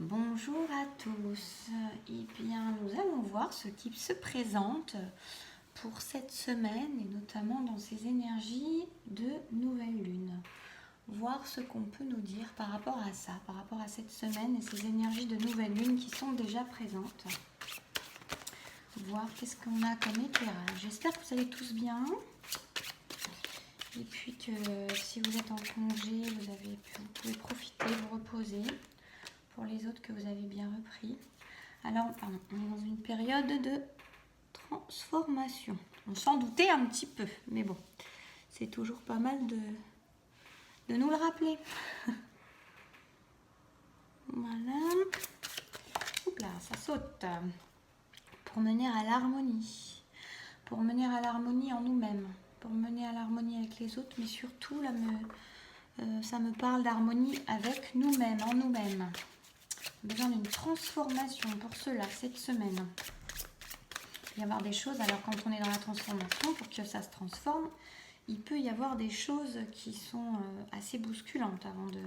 Bonjour à tous. Eh bien, nous allons voir ce qui se présente pour cette semaine et notamment dans ces énergies de nouvelle lune. Voir ce qu'on peut nous dire par rapport à ça, par rapport à cette semaine et ces énergies de nouvelle lune qui sont déjà présentes. Voir qu'est-ce qu'on a comme éclairage. J'espère que vous allez tous bien. Et puis que si vous êtes en congé, vous pouvez profiter, vous reposer. Pour les autres que vous avez bien repris. Alors, pardon, on est dans une période de transformation. On s'en doutait un petit peu, mais bon, c'est toujours pas mal de nous le rappeler. Voilà. Oups là, ça saute. Pour mener à l'harmonie. Pour mener à l'harmonie en nous-mêmes. Pour mener à l'harmonie avec les autres, mais surtout, là, ça me parle d'harmonie avec nous-mêmes, en nous-mêmes. Besoin d'une transformation pour cela cette semaine. Il peut y avoir des choses, alors quand on est dans la transformation, pour que ça se transforme, il peut y avoir des choses qui sont assez bousculantes avant de...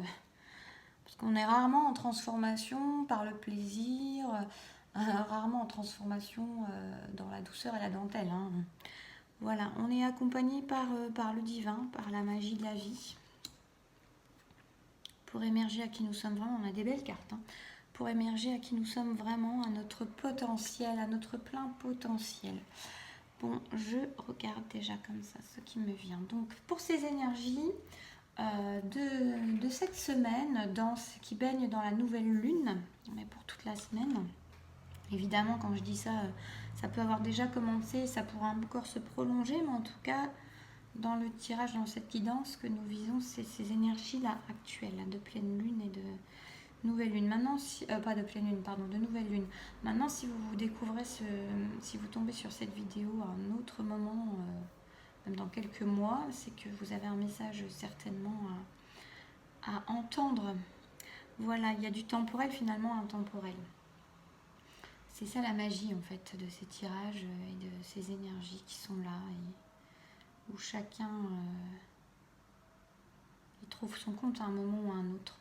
Parce qu'on est rarement en transformation par le plaisir, rarement en transformation dans la douceur et la dentelle. Hein. Voilà, on est accompagné par le divin, par la magie de la vie. Pour émerger à qui nous sommes vraiment, on a des belles cartes. Hein. Pour émerger à qui nous sommes vraiment, à notre potentiel, à notre plein potentiel. Bon, je regarde déjà comme ça ce qui me vient. Donc, pour ces énergies de cette semaine, qui baigne dans la nouvelle lune, mais pour toute la semaine, évidemment, quand je dis ça, ça peut avoir déjà commencé, ça pourra encore se prolonger, mais en tout cas, dans le tirage, dans cette guidance que nous visons, c'est ces énergies-là actuelles, de pleine lune et de nouvelle lune. Maintenant, pas de pleine lune, pardon, de nouvelle lune. Maintenant, si vous découvrez si vous tombez sur cette vidéo à un autre moment, même dans quelques mois, c'est que vous avez un message certainement à entendre. Voilà, il y a du temporel finalement intemporel. C'est ça la magie en fait de ces tirages et de ces énergies qui sont là et où chacun il trouve son compte à un moment ou à un autre.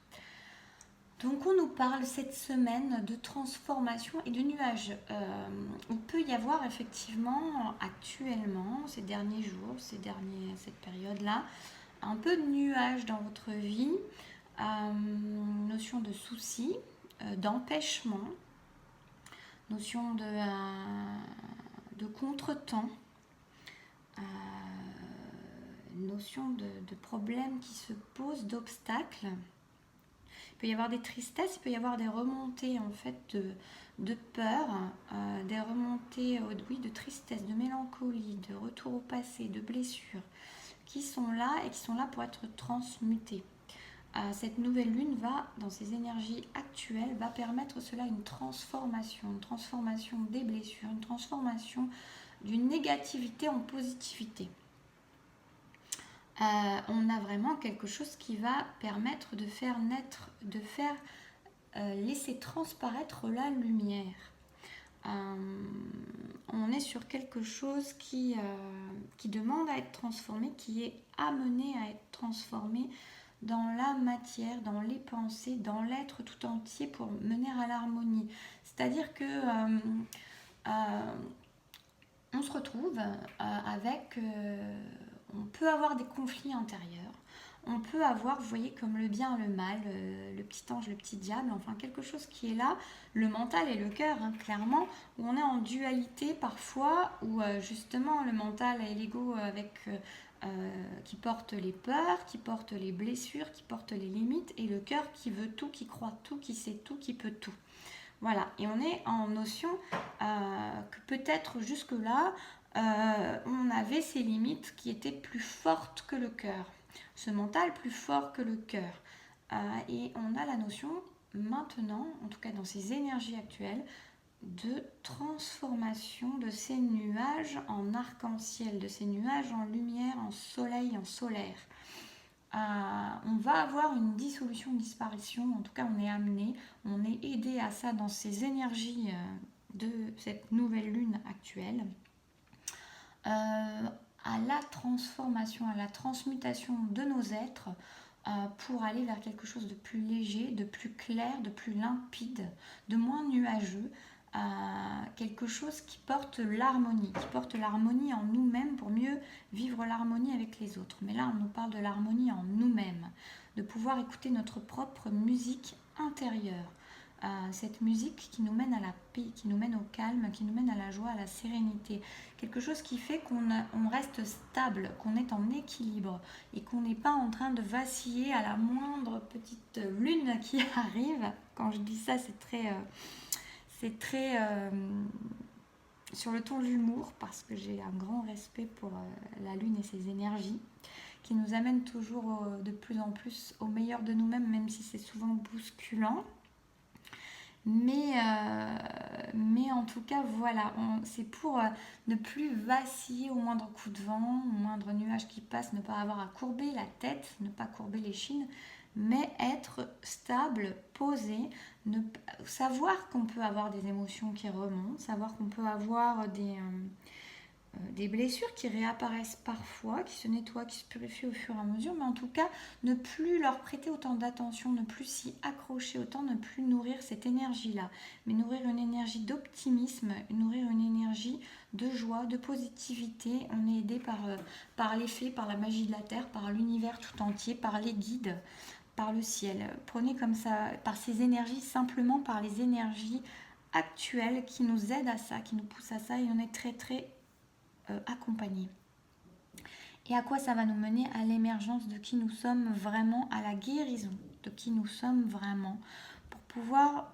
Donc on nous parle cette semaine de transformation et de nuages. Il peut y avoir effectivement actuellement, ces derniers jours, cette période-là, un peu de nuages dans votre vie, notion de soucis, d'empêchement, notion de contretemps, notion de problèmes qui se posent, d'obstacles. Il peut y avoir des tristesses, il peut y avoir des remontées en fait de peur, des remontées de tristesse, de mélancolie, de retour au passé, de blessures qui sont là et qui sont là pour être transmutées. Cette nouvelle lune va, dans ses énergies actuelles, va permettre cela une transformation des blessures, une transformation d'une négativité en positivité. On a vraiment quelque chose qui va permettre de faire naître, laisser transparaître la lumière. On est sur quelque chose qui demande à être transformé, qui est amené à être transformé dans la matière, dans les pensées, dans l'être tout entier pour mener à l'harmonie. C'est-à-dire que on se retrouve avec... on peut avoir des conflits intérieurs. On peut avoir, vous voyez, comme le bien, le mal, le petit ange, le petit diable, enfin quelque chose qui est là, le mental et le cœur, hein, clairement, où on est en dualité parfois, où justement le mental et l'ego qui portent les peurs, qui portent les blessures, qui portent les limites, et le cœur qui veut tout, qui croit tout, qui sait tout, qui peut tout. Voilà, et on est en notion que peut-être jusque-là, on avait ces limites qui étaient plus fortes que le cœur, ce mental plus fort que le cœur. Et on a la notion maintenant, en tout cas dans ces énergies actuelles, de transformation de ces nuages en arc-en-ciel, de ces nuages en lumière, en soleil, en solaire. On va avoir une dissolution, une disparition, en tout cas on est amené, on est aidé à ça dans ces énergies de cette nouvelle lune actuelle. À la transformation, à la transmutation de nos êtres pour aller vers quelque chose de plus léger, de plus clair, de plus limpide, de moins nuageux, quelque chose qui porte l'harmonie en nous-mêmes pour mieux vivre l'harmonie avec les autres. Mais là, on nous parle de l'harmonie en nous-mêmes, de pouvoir écouter notre propre musique intérieure. Cette musique qui nous mène à la paix, qui nous mène au calme, qui nous mène à la joie, à la sérénité. Quelque chose qui fait qu'on reste stable, qu'on est en équilibre et qu'on n'est pas en train de vaciller à la moindre petite lune qui arrive. Quand je dis ça, c'est très sur le ton de l'humour parce que j'ai un grand respect pour la lune et ses énergies qui nous amènent toujours de plus en plus au meilleur de nous-mêmes, même si c'est souvent bousculant. Mais en tout cas, voilà, c'est pour ne plus vaciller au moindre coup de vent, au moindre nuage qui passe, ne pas avoir à courber la tête, ne pas courber les chines, mais être stable, posé, savoir qu'on peut avoir des émotions qui remontent, savoir qu'on peut avoir des blessures qui réapparaissent parfois, qui se nettoient, qui se purifient au fur et à mesure, mais en tout cas, ne plus leur prêter autant d'attention, ne plus s'y accrocher autant, ne plus nourrir cette énergie-là, mais nourrir une énergie d'optimisme, nourrir une énergie de joie, de positivité. On est aidé par les fées, par la magie de la Terre, par l'univers tout entier, par les guides, par le ciel. Prenez comme ça, par ces énergies, simplement par les énergies actuelles qui nous aident à ça, qui nous poussent à ça, et on est très très accompagner. Et à quoi ça va nous mener? À l'émergence de qui nous sommes vraiment, à la guérison de qui nous sommes vraiment, pour pouvoir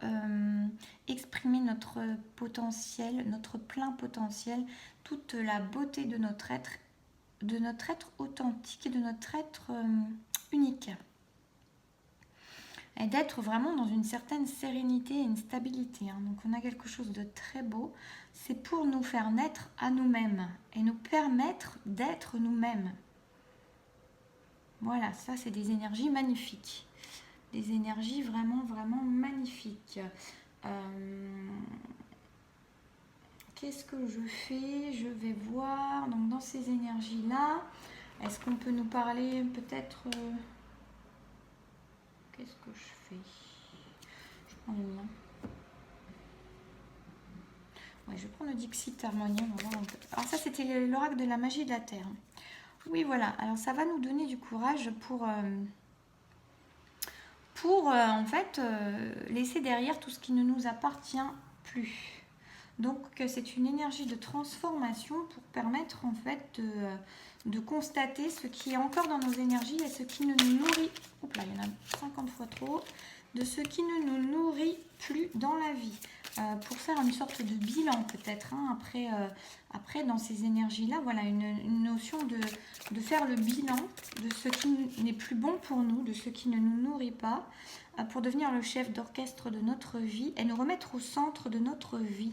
exprimer notre potentiel, notre plein potentiel, toute la beauté de notre être authentique et de notre être unique. Et d'être vraiment dans une certaine sérénité et une stabilité. Donc on a quelque chose de très beau. C'est pour nous faire naître à nous-mêmes et nous permettre d'être nous-mêmes. Voilà, ça c'est des énergies magnifiques. Des énergies vraiment, vraiment magnifiques. Qu'est-ce que je fais? Je vais voir. Donc dans ces énergies-là, est-ce qu'on peut nous parler peut-être... Qu'est-ce que je fais? Je prends le mien. Ouais, je vais prendre le Dixit Harmonia. Alors ça, c'était l'oracle de la magie de la Terre. Oui, voilà. Alors ça va nous donner du courage pour en fait, laisser derrière tout ce qui ne nous appartient plus. Donc c'est une énergie de transformation pour permettre en fait de constater ce qui est encore dans nos énergies et ce qui ne nous nourrit. Oups là, il y en a 50 fois trop. De ce qui ne nous nourrit plus dans la vie. Pour faire une sorte de bilan peut-être. Après, dans ces énergies-là, voilà une notion de faire le bilan de ce qui n'est plus bon pour nous, de ce qui ne nous nourrit pas, pour devenir le chef d'orchestre de notre vie et nous remettre au centre de notre vie.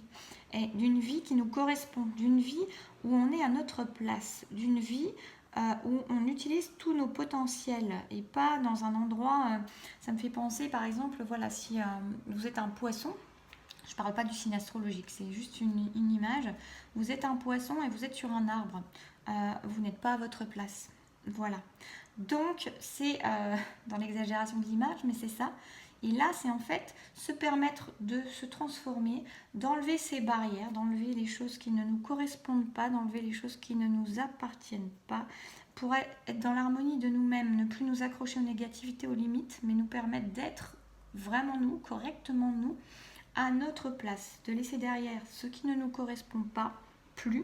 Et d'une vie qui nous correspond, d'une vie où on est à notre place, d'une vie où on utilise tous nos potentiels et pas dans un endroit... ça me fait penser par exemple, voilà, si vous êtes un poisson, je ne parle pas du signe astrologique, c'est juste une image, vous êtes un poisson et vous êtes sur un arbre, vous n'êtes pas à votre place, voilà. Donc c'est dans l'exagération de l'image, mais c'est ça. Et là, c'est en fait se permettre de se transformer, d'enlever ces barrières, d'enlever les choses qui ne nous correspondent pas, d'enlever les choses qui ne nous appartiennent pas, pour être dans l'harmonie de nous-mêmes, ne plus nous accrocher aux négativités, aux limites, mais nous permettre d'être vraiment nous, correctement nous, à notre place, de laisser derrière ce qui ne nous correspond pas plus,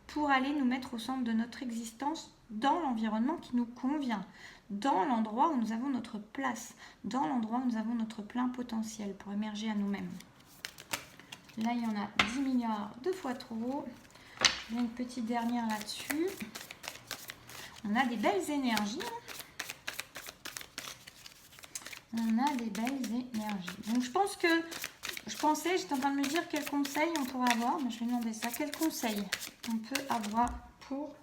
pour aller nous mettre au centre de notre existence dans l'environnement qui nous convient, dans l'endroit où nous avons notre place, dans l'endroit où nous avons notre plein potentiel pour émerger à nous-mêmes. Là, il y en a 10 milliards de fois trop. J'ai une petite dernière là-dessus. On a des belles énergies. On a des belles énergies. Donc, j'étais en train de me dire quels conseils on pourrait avoir. Mais je vais demander ça. Quels conseils on peut avoir pour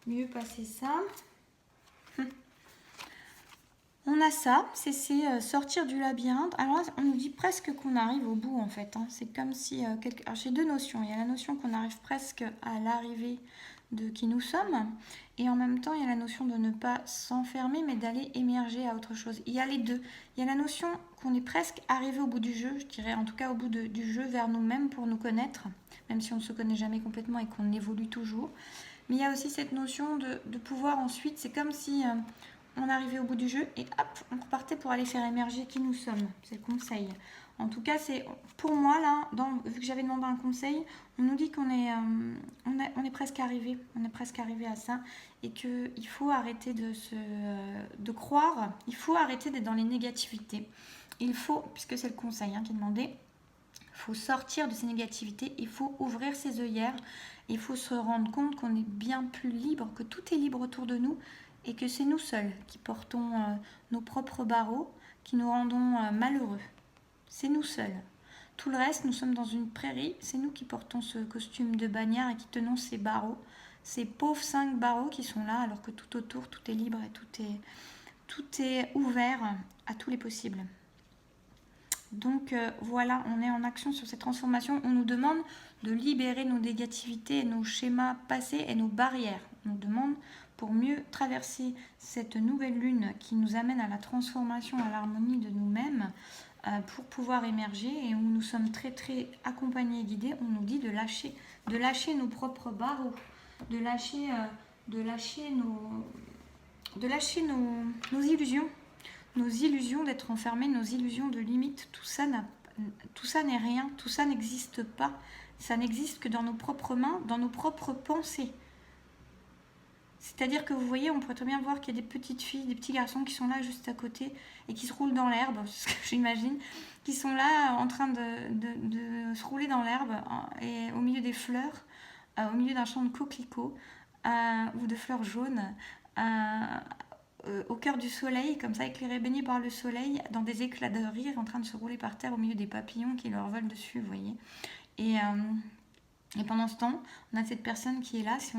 mieux passer ça? On a ça, c'est sortir du labyrinthe. Alors là, on nous dit presque qu'on arrive au bout en fait. C'est comme si... Alors, j'ai deux notions. Il y a la notion qu'on arrive presque à l'arrivée de qui nous sommes. Et en même temps, il y a la notion de ne pas s'enfermer, mais d'aller émerger à autre chose. Il y a les deux. Il y a la notion qu'on est presque arrivé au bout du jeu, je dirais, en tout cas au bout du jeu vers nous-mêmes pour nous connaître, même si on ne se connaît jamais complètement et qu'on évolue toujours. Mais il y a aussi cette notion de pouvoir ensuite, c'est comme si on arrivait au bout du jeu et hop, on repartait pour aller faire émerger qui nous sommes. C'est le conseil. En tout cas, c'est pour moi, là, vu que j'avais demandé un conseil, on nous dit qu'on est, on est presque arrivé. On est presque arrivé à ça. Et qu'il faut arrêter de croire, il faut arrêter d'être dans les négativités. Il faut, puisque c'est le conseil qui est demandé, il faut sortir de ces négativités, il faut ouvrir ses œillères, il faut se rendre compte qu'on est bien plus libre, que tout est libre autour de nous et que c'est nous seuls qui portons nos propres barreaux, qui nous rendons malheureux. C'est nous seuls. Tout le reste, nous sommes dans une prairie, c'est nous qui portons ce costume de bagnard et qui tenons ces barreaux, ces pauvres 5 barreaux qui sont là alors que tout autour, tout est libre et tout est ouvert à tous les possibles. Donc voilà, on est en action sur cette transformation. On nous demande de libérer nos négativités, nos schémas passés et nos barrières. On nous demande pour mieux traverser cette nouvelle lune qui nous amène à la transformation, à l'harmonie de nous-mêmes, pour pouvoir émerger et où nous sommes très très accompagnés et guidés. On nous dit de lâcher nos propres barreaux, de lâcher nos illusions. Nos illusions d'être enfermés, nos illusions de limites, tout ça n'est rien, tout ça n'existe pas. Ça n'existe que dans nos propres mains, dans nos propres pensées. C'est-à-dire que vous voyez, on pourrait très bien voir qu'il y a des petites filles, des petits garçons qui sont là juste à côté et qui se roulent dans l'herbe, c'est ce que j'imagine, qui sont là en train de se rouler dans l'herbe et au milieu des fleurs, au milieu d'un champ de coquelicots ou de fleurs jaunes. Au cœur du soleil, comme ça éclairé, baigné par le soleil, dans des éclats de rire, en train de se rouler par terre au milieu des papillons qui leur volent dessus, vous voyez. Et pendant ce temps, on a cette personne qui est là. Si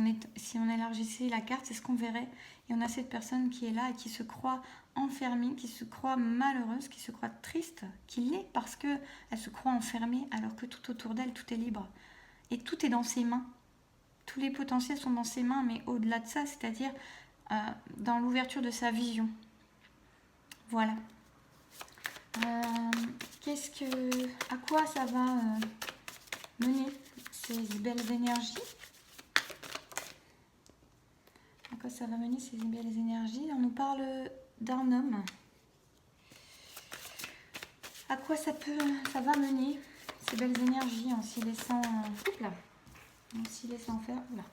on élargissait la carte, c'est ce qu'on verrait. Et on a cette personne qui est là et qui se croit enfermée, qui se croit malheureuse, qui se croit triste, qui l'est parce qu'elle se croit enfermée alors que tout autour d'elle, tout est libre. Et tout est dans ses mains. Tous les potentiels sont dans ses mains, mais au-delà de ça, c'est-à-dire dans l'ouverture de sa vision. Voilà. À quoi ça va mener ces belles énergies? À quoi ça va mener ces belles énergies? On nous parle d'un homme. À quoi ça va mener ces belles énergies en s'y laissant faire? Là.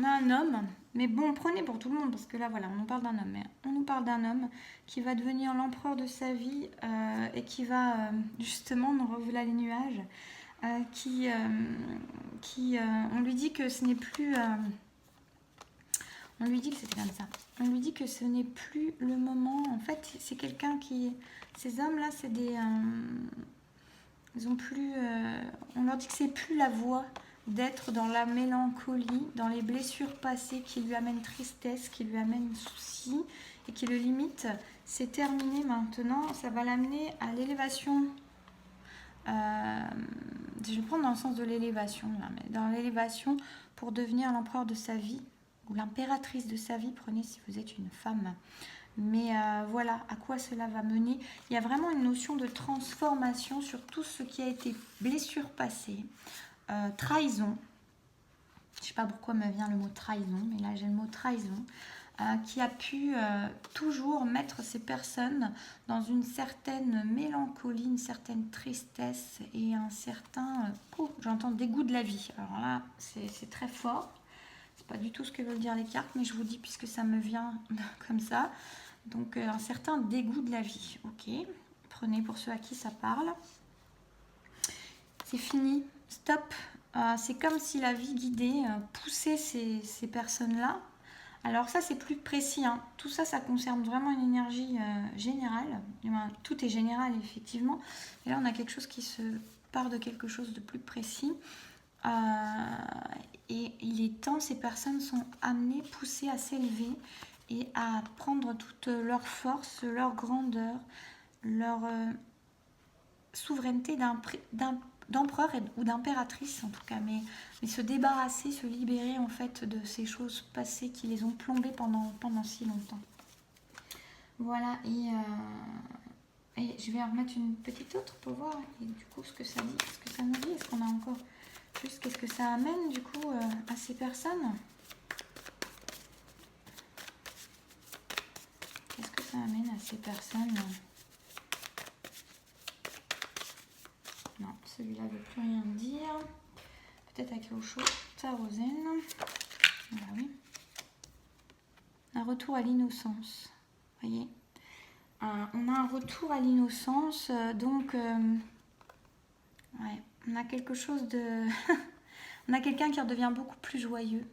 On a un homme, mais bon, prenez pour tout le monde, parce que là, voilà, on nous parle d'un homme. On nous parle d'un homme qui va devenir l'empereur de sa vie et qui va, justement, nous revoilà les nuages, on lui dit que ce n'est plus... on lui dit que c'était comme ça. On lui dit que ce n'est plus le moment. En fait, c'est quelqu'un qui... Ces hommes-là, c'est des... ils ont plus... on leur dit que c'est plus la voie d'être dans la mélancolie, dans les blessures passées qui lui amènent tristesse, qui lui amènent souci et qui le limitent. C'est terminé maintenant, ça va l'amener à l'élévation. Je vais le prendre dans le sens de l'élévation, là, mais dans l'élévation pour devenir l'empereur de sa vie ou l'impératrice de sa vie, prenez si vous êtes une femme. Mais voilà, à quoi cela va mener. Il y a vraiment une notion de transformation sur tout ce qui a été blessure passée. Trahison, je ne sais pas pourquoi me vient le mot trahison, mais là j'ai le mot trahison, qui a pu toujours mettre ces personnes dans une certaine mélancolie, une certaine tristesse et un certain, j'entends dégoût de la vie. Alors là, c'est très fort, c'est pas du tout ce que veulent dire les cartes, mais je vous dis puisque ça me vient comme ça. Donc un certain dégoût de la vie, ok. Prenez pour ceux à qui ça parle. C'est fini. Stop, c'est comme si la vie guidée poussait ces personnes-là. Alors ça, c'est plus précis. Tout ça, ça concerne vraiment une énergie générale. Tout est général, effectivement. Et là, on a quelque chose qui se part de quelque chose de plus précis. Et il est temps, ces personnes sont amenées, poussées à s'élever et à prendre toute leur force, leur grandeur, leur souveraineté d'empereur ou d'impératrice en tout cas, mais se débarrasser, se libérer en fait de ces choses passées qui les ont plombées pendant si longtemps. Voilà, et je vais en remettre une petite autre pour voir et du coup ce que ça dit, ce que ça nous dit. Est-ce qu'on a encore plus, qu'est-ce que ça amène du coup à ces personnes? Qu'est-ce que ça amène à ces personnes? Non, celui-là ne veut plus rien dire. Peut-être avec l'eau chaude, tarosène. Voilà, oui. Un retour à l'innocence. Vous voyez, on a un retour à l'innocence, donc ouais, on a quelque chose de... on a quelqu'un qui redevient beaucoup plus joyeux.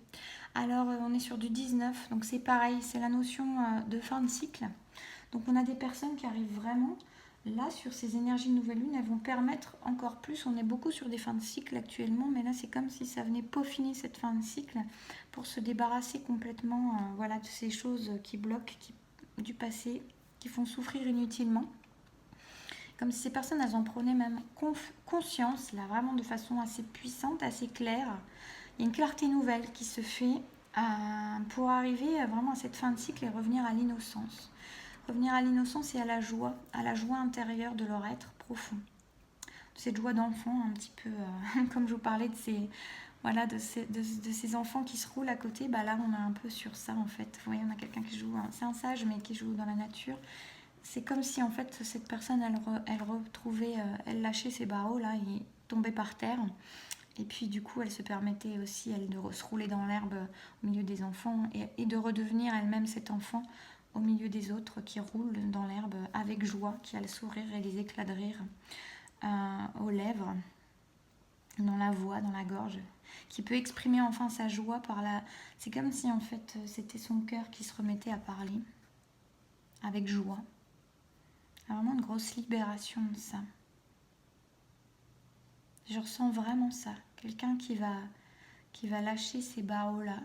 Alors on est sur du 19, donc c'est pareil, c'est la notion de fin de cycle. Donc on a des personnes qui arrivent vraiment là sur ces énergies de nouvelle lune, elles vont permettre encore plus. On est beaucoup sur des fins de cycle actuellement, mais là c'est comme si ça venait peaufiner cette fin de cycle pour se débarrasser complètement voilà, de ces choses qui bloquent, du passé, qui font souffrir inutilement. Comme si ces personnes, elles en prenaient même conscience, là, vraiment de façon assez puissante, assez claire. Il y a une clarté nouvelle qui se fait pour arriver vraiment à cette fin de cycle et revenir à l'innocence. Revenir à l'innocence et à la joie intérieure de leur être profond. Cette joie d'enfant, un petit peu, comme je vous parlais de ces... Voilà, de ces enfants qui se roulent à côté, bah là on est un peu sur ça en fait. Vous voyez, on a quelqu'un qui joue, c'est un sage mais qui joue dans la nature. C'est comme si en fait cette personne elle retrouvait, elle lâchait ses barreaux là, et tombait par terre. Et puis du coup elle se permettait aussi elle de se rouler dans l'herbe au milieu des enfants et de redevenir elle-même cet enfant au milieu des autres qui roulent dans l'herbe avec joie, qui a le sourire et les éclats de rire aux lèvres, dans la voix, dans la gorge, qui peut exprimer enfin sa joie par la... C'est comme si en fait c'était son cœur qui se remettait à parler avec joie. Il y a vraiment une grosse libération de ça. Je ressens vraiment ça. Quelqu'un qui va lâcher ces barreaux-là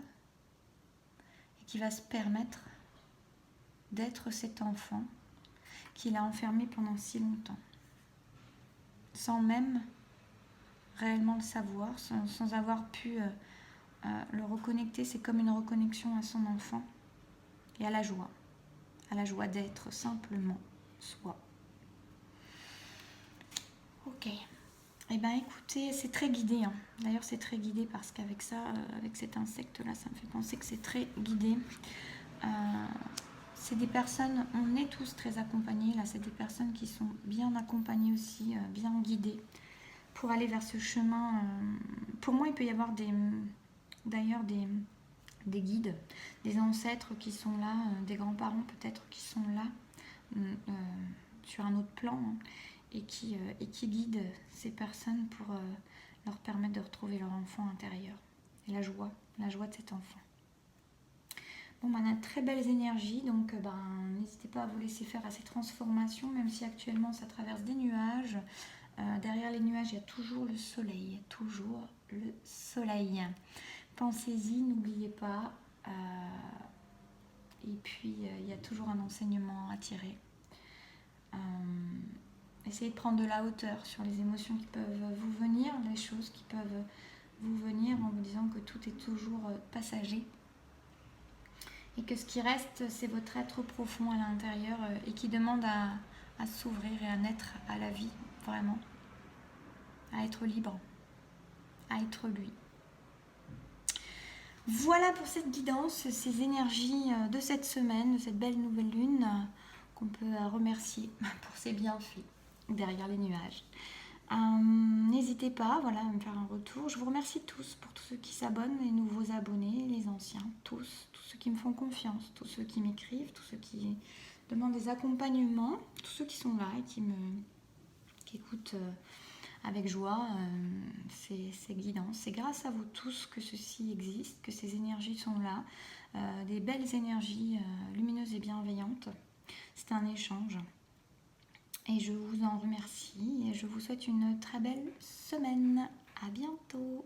et qui va se permettre d'être cet enfant qu'il a enfermé pendant si longtemps. Sans même réellement le savoir, sans avoir pu le reconnecter. C'est comme une reconnexion à son enfant et à la joie d'être simplement soi. Ok. Eh bien écoutez, c'est très guidé. Hein. D'ailleurs c'est très guidé parce qu'avec ça, avec cet insecte-là, ça me fait penser que c'est très guidé. C'est des personnes, on est tous très accompagnés. Là, c'est des personnes qui sont bien accompagnées aussi, bien guidées pour aller vers ce chemin. Pour moi, il peut y avoir d'ailleurs des guides, des ancêtres qui sont là, des grands-parents peut-être qui sont là sur un autre plan hein, et qui guident ces personnes pour leur permettre de retrouver leur enfant intérieur et la joie de cet enfant. Bon, on a de très belles énergies, donc n'hésitez pas à vous laisser faire à ces transformations, même si actuellement ça traverse des nuages. Derrière les nuages, il y a toujours le soleil, toujours le soleil. Pensez-y, n'oubliez pas. Et puis, il y a toujours un enseignement à tirer. Essayez de prendre de la hauteur sur les émotions qui peuvent vous venir, les choses qui peuvent vous venir en vous disant que tout est toujours passager. Et que ce qui reste, c'est votre être profond à l'intérieur et qui demande à s'ouvrir et à naître à la vie, vraiment. À être libre, à être lui. Voilà pour cette guidance, ces énergies de cette semaine, de cette belle nouvelle lune qu'on peut remercier pour ses bienfaits derrière les nuages. N'hésitez pas voilà, à me faire un retour. Je vous remercie tous pour tous ceux qui s'abonnent, les nouveaux abonnés, les anciens, tous ceux qui me font confiance, tous ceux qui m'écrivent, tous ceux qui demandent des accompagnements, tous ceux qui sont là et qui écoutent avec joie ces guidances. C'est grâce à vous tous que ceci existe, que ces énergies sont là, des belles énergies lumineuses et bienveillantes. C'est un échange. Et je vous en remercie et je vous souhaite une très belle semaine. À bientôt.